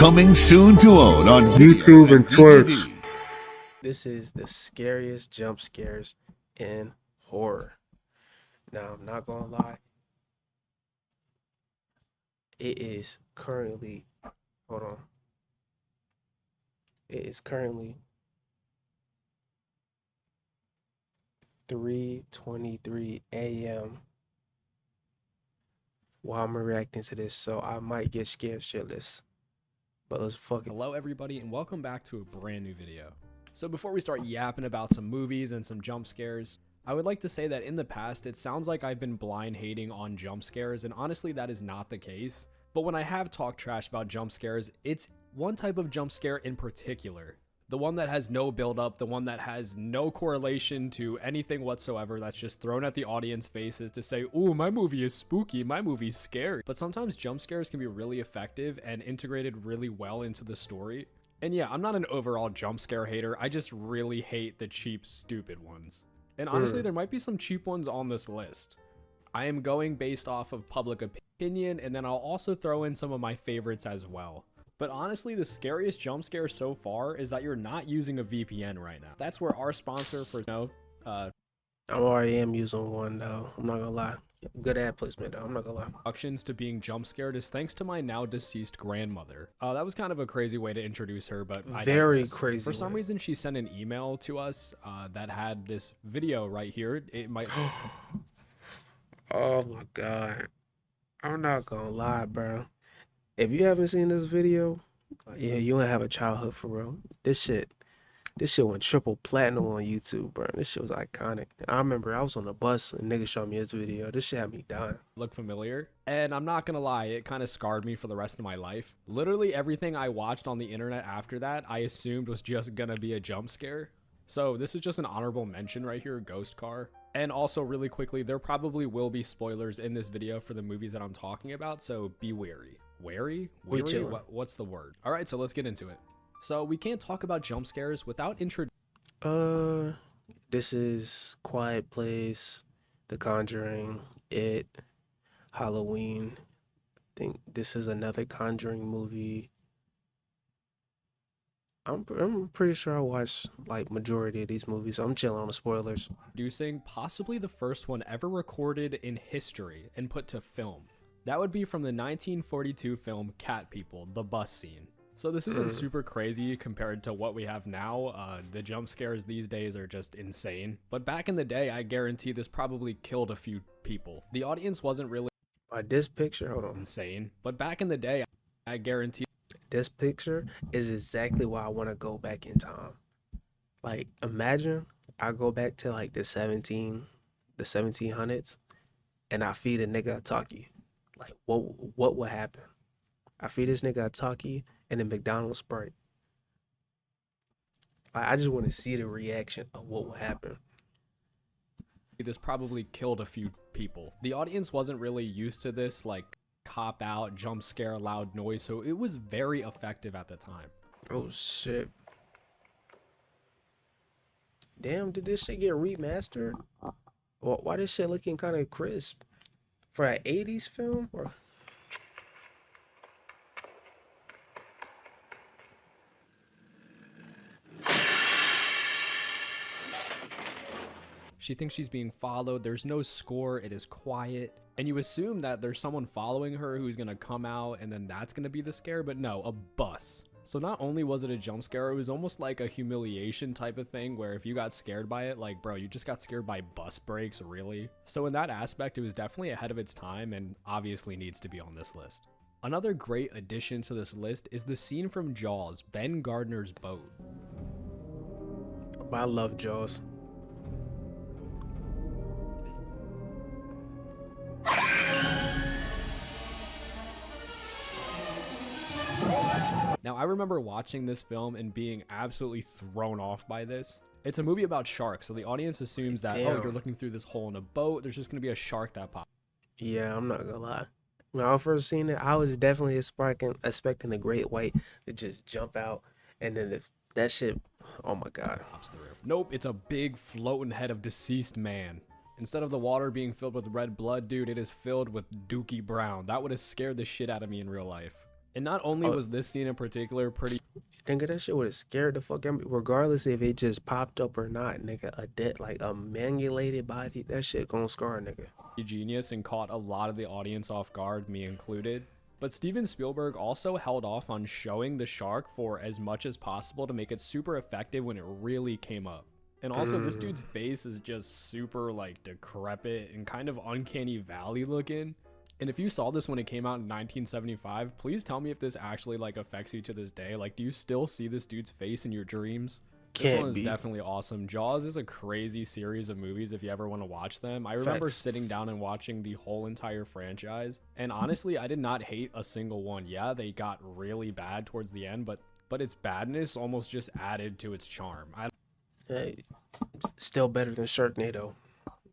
Coming soon to own on YouTube and Twitch. This is the scariest jump scares in horror. Now, I'm not gonna lie. It is currently, hold on. It is currently 3:23 a.m. while I'm reacting to this, so I might get scared shitless. But let's fucking. Hello everybody and welcome back to a brand new video. So before we start yapping about some movies and some jump scares, I would like to say that in the past it sounds like I've been blind hating on jump scares, and honestly that is not the case. But when I have talked trash about jump scares, it's one type of jump scare in particular. The one that has no build up, the one that has no correlation to anything whatsoever, that's just thrown at the audience faces to say, ooh, my movie is spooky, my movie's scary. But sometimes jump scares can be really effective and integrated really well into the story. And yeah, I'm not an overall jump scare hater, I just really hate the cheap, stupid ones. And honestly, there might be some cheap ones on this list. I am going based off of public opinion, and then I'll also throw in some of my favorites as well. But honestly, the scariest jump scare so far is that you're not using a VPN right now. That's where our sponsor for I already am using one though. I'm not gonna lie. Good ad placement though. I'm not gonna lie. introductions to being jump scared is thanks to my now deceased grandmother. That was kind of a crazy way to introduce her, but Very crazy. For some reason, she sent an email to us that had this video right here. It might. Oh my god. I'm not gonna lie, bro. If you haven't seen this video, yeah, you ain't have a childhood for real. This shit went triple platinum on YouTube, bro. This shit was iconic. I remember I was on the bus and niggas showed me this video. This shit had me dying. Look familiar, and I'm not gonna lie, it kind of scarred me for the rest of my life. Literally everything I watched on the internet after that I assumed was just gonna be a jump scare. So this is just an honorable mention right here, Ghost Car. And also really quickly, there probably will be spoilers in this video for the movies that I'm talking about, so be wary. Weary? What's the word? All right, so let's get into it. So we can't talk about jump scares without this is Quiet Place, The Conjuring, It, Halloween. I think this is another Conjuring movie. I'm pretty sure I watched like majority of these movies. So I'm chilling on the spoilers. introducing possibly the first one ever recorded in history and put to film. That would be from the 1942 film Cat People, the bus scene. So this isn't super crazy compared to what we have now. The jump scares these days are just insane. But back in the day, I guarantee this probably killed a few people. The audience wasn't really This picture, hold on. insane. But back in the day, I guarantee This picture is exactly why I want to go back in time. Like, imagine I go back to like the 1700s, and I feed a nigga a talkie. Like, what would happen? I feed this nigga a talkie and a McDonald's Sprite. I just want to see the reaction of what would happen. this probably killed a few people. The audience wasn't really used to this, like, cop out, jump scare, loud noise, so it was very effective at the time. Oh shit. Damn, did this shit get remastered? Why this shit looking kind of crisp? For an 80s film? Or She thinks she's being followed, there's no score, it is quiet, and you assume that there's someone following her who's gonna come out and then that's gonna be the scare, but no, a bus. So not only was it a jump scare, it was almost like a humiliation type of thing where if you got scared by it, like, bro, you just got scared by bus brakes, really? So in that aspect, it was definitely ahead of its time and obviously needs to be on this list. Another great addition to this list is the scene from Jaws, Ben Gardner's boat. I love Jaws. Now, I remember watching this film and being absolutely thrown off by this. It's a movie about sharks, so the audience assumes that, oh, you're looking through this hole in a boat, there's just going to be a shark that pops. Yeah, I'm not gonna lie. When I first seen it, I was definitely expecting the great white to just jump out, and then that shit, oh my god. Nope, it's a big floating head of deceased man. Instead of the water being filled with red blood, dude, it is filled with Dookie Brown. That would have scared the shit out of me in real life. And not only Oh, was this scene in particular pretty nigga, that shit would have scared the fuck out of me, regardless if it just popped up or not, nigga. A dead, like a mangulated body, that shit gonna scar a nigga. genius and caught a lot of the audience off guard, me included. But Steven Spielberg also held off on showing the shark for as much as possible to make it super effective when it really came up. And also, this dude's face is just super like decrepit and kind of uncanny valley looking. And if you saw this when it came out in 1975, please tell me if this actually like affects you to this day. Like, do you still see this dude's face in your dreams? This one Can't is be. definitely awesome. Jaws is a crazy series of movies if you ever want to watch them. I remember Facts. sitting down and watching the whole entire franchise. And honestly, I did not hate a single one. Yeah, they got really bad towards the end, but its badness almost just added to its charm. Hey, still better than Sharknado.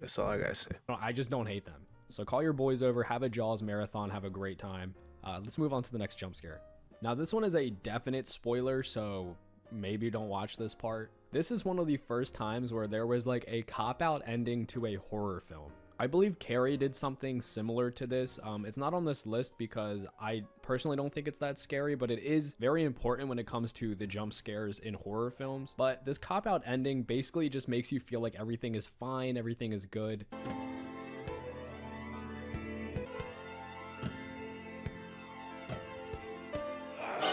That's all I gotta say. I just don't hate them. So call your boys over, have a Jaws marathon, have a great time. Let's move on to the next jump scare. Now this one is a definite spoiler, so maybe don't watch this part. This is one of the first times where there was like a cop-out ending to a horror film. I believe Carrie did something similar to this. It's not on this list because I personally don't think it's that scary, but it is very important when it comes to the jump scares in horror films. But this cop-out ending basically just makes you feel like everything is fine, everything is good.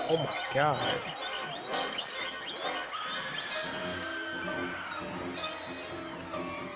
Oh my god.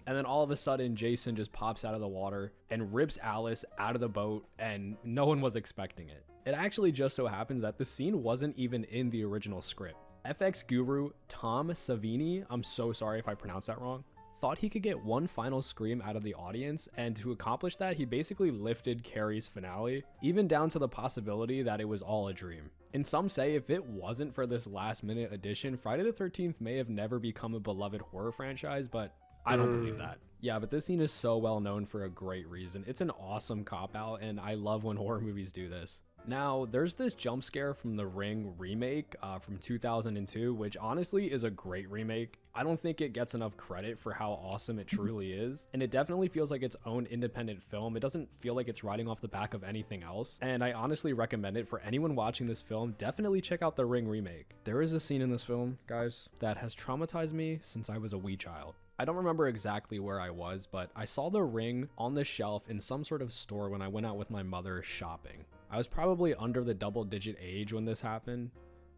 And then all of a sudden, Jason just pops out of the water and rips Alice out of the boat, and no one was expecting it. It actually just so happens that the scene wasn't even in the original script. FX guru Tom Savini, I'm so sorry if I pronounced that wrong, thought he could get one final scream out of the audience, and to accomplish that, he basically lifted Carrie's finale, even down to the possibility that it was all a dream. And some say if it wasn't for this last minute addition, Friday the 13th may have never become a beloved horror franchise, but I don't believe that. Yeah, but this scene is so well known for a great reason. It's an awesome cop-out, and I love when horror movies do this. Now, there's this jump scare from The Ring remake from 2002, which honestly is a great remake. I don't think it gets enough credit for how awesome it truly is, and it definitely feels like its own independent film. It doesn't feel like it's riding off the back of anything else, and I honestly recommend it for anyone watching this film. Definitely check out The Ring remake. There is a scene in this film, guys, that has traumatized me since I was a wee child. I don't remember exactly where I was, but I saw The Ring on the shelf in some sort of store when I went out with my mother shopping. I was probably under the double-digit age when this happened,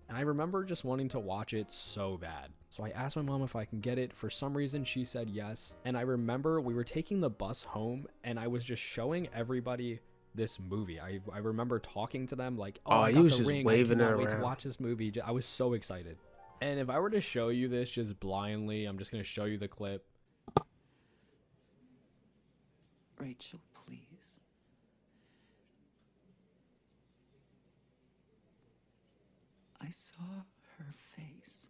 and I remember just wanting to watch it so bad. So I asked my mom if I can get it. For some reason, she said yes, and I remember we were taking the bus home, and I was just showing everybody this movie. I remember talking to them like, oh, I you got was The just Ring. waving I it cannot wait to around. watch this movie. I was so excited. And if I were to show you this just blindly, I'm just going to show you the clip. Rachel, please. I saw her face.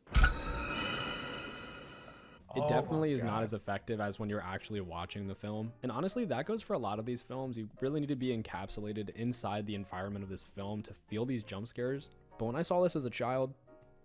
It Oh definitely my is not God. as effective as when you're actually watching the film. And honestly, that goes for a lot of these films. You really need to be encapsulated inside the environment of this film to feel these jump scares. But when I saw this as a child,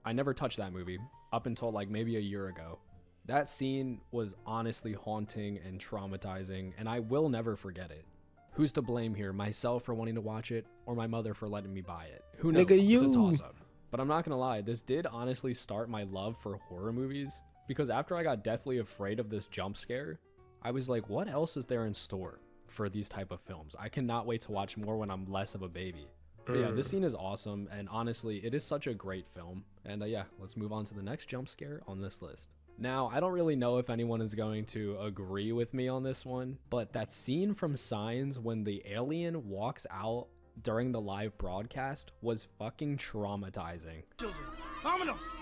I never touched that movie up until like maybe a year ago. That scene was honestly haunting and traumatizing, and I will never forget it. Who's to blame here? Myself for wanting to watch it, or my mother for letting me buy it? Who knows? Nigga, It's a you. toss-up. But I'm not gonna lie, this did honestly start my love for horror movies, because after I got deathly afraid of this jump scare, I was like, what else is there in store for these type of films? I cannot wait to watch more when I'm less of a baby. But yeah, this scene is awesome, and honestly, it is such a great film. And yeah, let's move on to the next jump scare on this list. Now, I don't really know if anyone is going to agree with me on this one, but that scene from Signs when the alien walks out during the live broadcast was fucking traumatizing. Children, vámonos!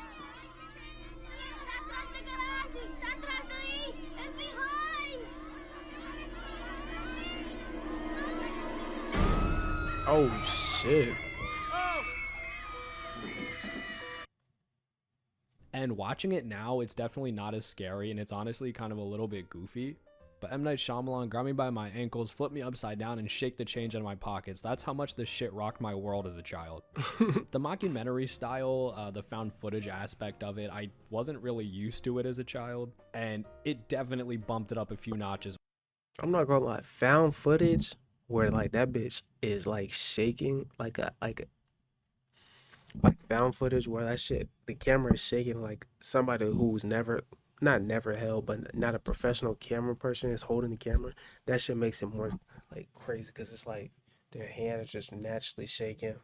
¡Está atrás del garage! ¡Está atrás de ahí! ¡Es behind! Oh shit. And watching it now, it's definitely not as scary, and it's honestly kind of a little bit goofy. But M. Night Shyamalan grabbed me by my ankles, flipped me upside down, and shake the change out of my pockets. That's how much this shit rocked my world as a child. The mockumentary style, the found footage aspect of it, I wasn't really used to it as a child, and it definitely bumped it up a few notches. I'm not gonna lie, found footage where like that bitch is like shaking like a found footage where that shit, the camera is shaking like somebody who's not never held, but not a professional camera person is holding the camera. That shit makes it more like crazy because it's like their hand is just naturally shaking.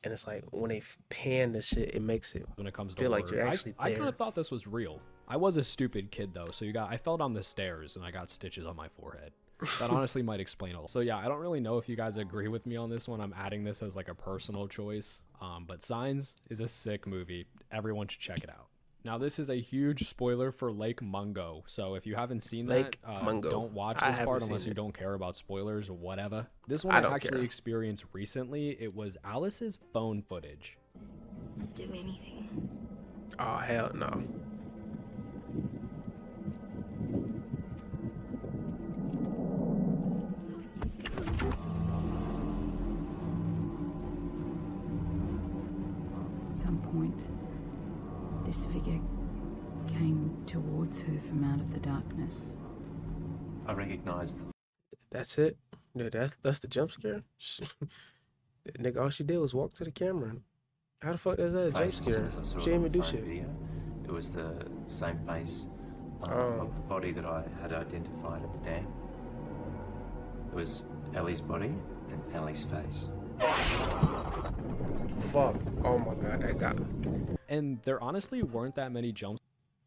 And it's like when they pan the shit, it makes it when it comes to feel like horror. you're actually I there. kind of thought this was real. I was a stupid kid though, so I fell down the stairs and I got stitches on my forehead. That honestly might explain all. So yeah, I don't really know if you guys agree with me on this one. I'm adding this as like a personal choice. But Signs is a sick movie. Everyone should check it out. Now this is a huge spoiler for Lake Mungo. So if you haven't seen Lake that, Mungo. don't watch I this part haven't unless seen you it. don't care about spoilers or whatever. This one I I don't actually care. experienced recently. It was Alice's phone footage. Do anything. Oh hell no. At some point, this figure came towards her from out of the darkness. I recognized the That's it. Yeah, that's the jump scare. Nigga, all she did was walk to the camera. How the fuck is that a jump face as scare? soon as I saw She it didn't on even the do phone shit. video. It was the same face Oh. of the body that I had identified at the dam. It was Ellie's body and Ellie's face. Fuck. Oh my god, that got me. And there honestly weren't that many jump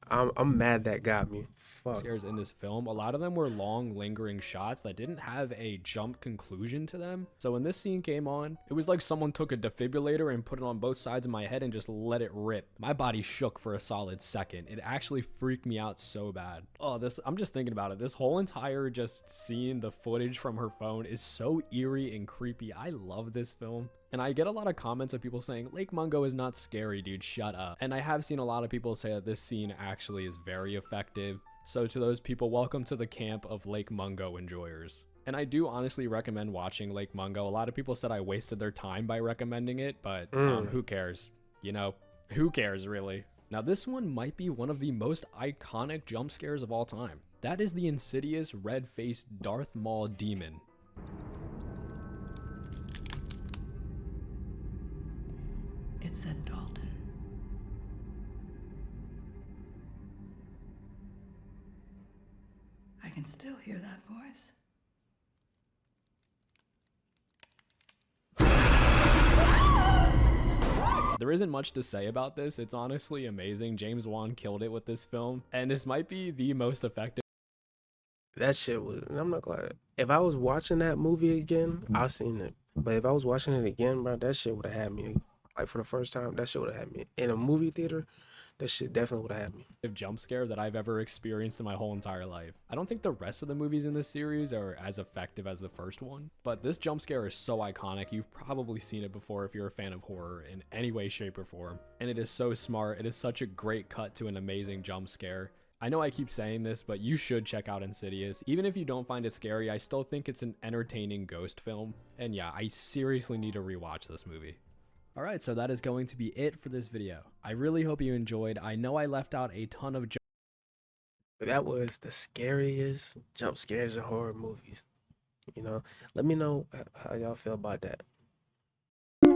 I'm mad that got me. Fuck. scares in this film. A lot of them were long, lingering shots that didn't have a jump conclusion to them. So when this scene came on, it was like someone took a defibrillator and put it on both sides of my head and just let it rip. My body shook for a solid second. It actually freaked me out so bad. Oh, I'm just thinking about it. This whole entire just seeing the footage from her phone is so eerie and creepy. I love this film. And I get a lot of comments of people saying, Lake Mungo is not scary, dude, shut up. And I have seen a lot of people say that this scene actually is very effective. So to those people, welcome to the camp of Lake Mungo enjoyers. And I do honestly recommend watching Lake Mungo. A lot of people said I wasted their time by recommending it, but who cares? You know, who cares really? Now this one might be one of the most iconic jump scares of all time. That is the insidious red-faced Darth Maul demon. It said Dalton. I can still hear that voice. There isn't much to say about this. It's honestly amazing. James Wan killed it with this film, and this might be the most effective. That shit was, and I'm not glad. If I was watching that movie again, I've seen it. But if I was watching it again, bro, that shit would have had me. Like for the first time, that shit would have had me. In a movie theater, that shit definitely would have had me. Jump scare that I've ever experienced in my whole entire life. I don't think the rest of the movies in this series are as effective as the first one, but this jump scare is so iconic. You've probably seen it before if you're a fan of horror in any way, shape, or form. And it is so smart. It is such a great cut to an amazing jump scare. I know I keep saying this, but you should check out Insidious. Even if you don't find it scary, I still think it's an entertaining ghost film. And yeah, I seriously need to rewatch this movie. Alright, so that is going to be it for this video. I really hope you enjoyed. I know I left out a ton of That was the scariest jump scares in horror movies. You know, let me know how y'all feel about that.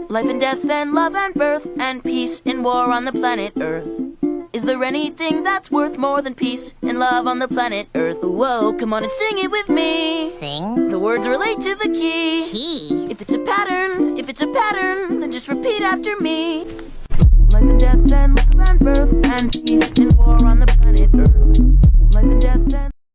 Life and death and love and birth and peace and war on the planet Earth. Is there anything that's worth more than peace and love on the planet Earth? Whoa, come on and sing it with me. Sing? The words relate to the key. Key? If it's a pattern, then just repeat after me. Life and death and love and birth and peace